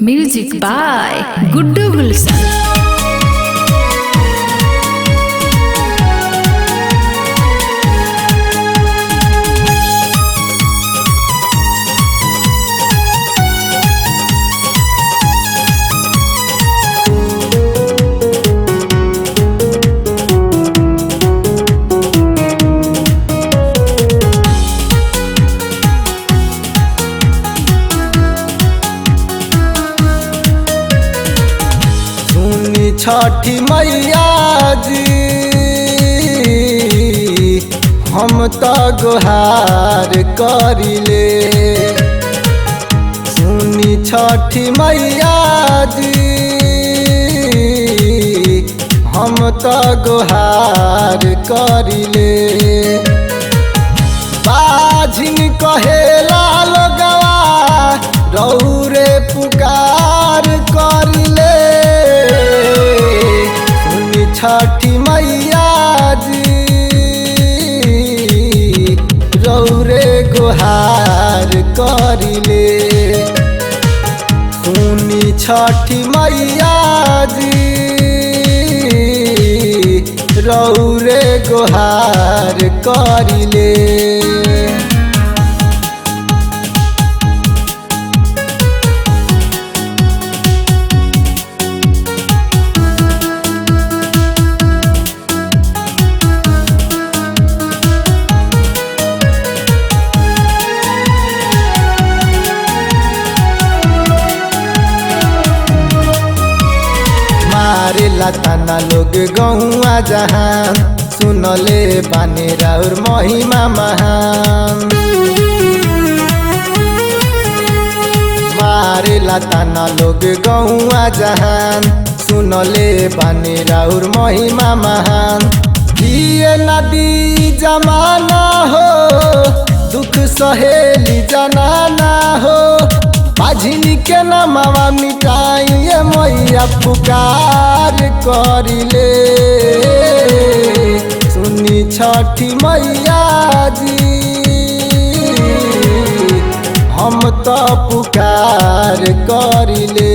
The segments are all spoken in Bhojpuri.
म्यूजिक बाय गुड्डू गुलशन। छठी मैया जी हम तो गुहार करिले। सुनी छठी मैया जी हम तो गुहार करिले। बाझिन कहेला लोगवा रौरे पुकार करिले। छठी मैया जी रौरे गुहार करिले। सुनी छठी मैया जी रौरे गुहार करिले। मारे लताना लोग गहुआ जहान सुनले बानी राउर महिमा महान। मारे लताना लोग गहुआ जहान सुनले बानी राउर महिमा महान। दिए नदी जमाना हो दुख सहेली जनाना हो। बाझिनी के नमवा मिटाइए मैया पुकार करिले। सुनी छठी मैया जी हम तो पुकार करिले।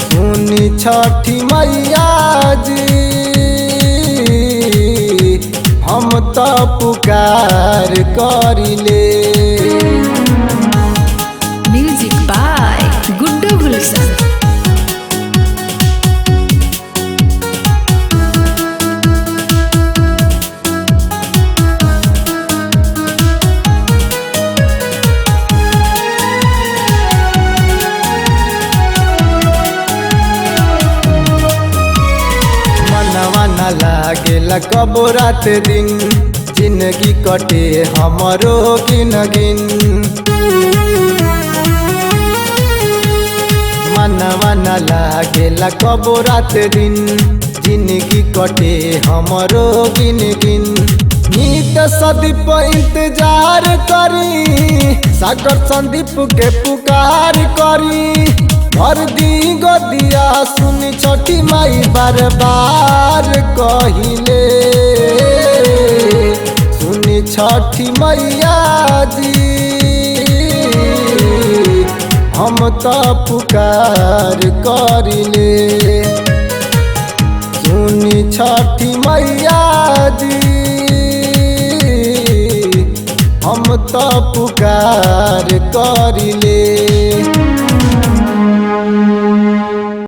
सुनी छठी मैया जी हम तो पुकार करिले। म्यूजिक बाय गुड्डू गुलशन। मनवा न लागेला कबो रात दिन जिंदगी कटे हमरो गिन गिन। मनवा न लागेला कबो रात दिन जिंदगी कटे हमरो गिन गिन। नीत सदीप इंतजार करी सागर संदीप के पुकार करी। भर दी गोदिया सुनी छठी माई बार बार कहिले। सुनी छठी मैया जी हम तो पुकार करिले। सुनी छठी मैया जी हम तो पुकार करिले।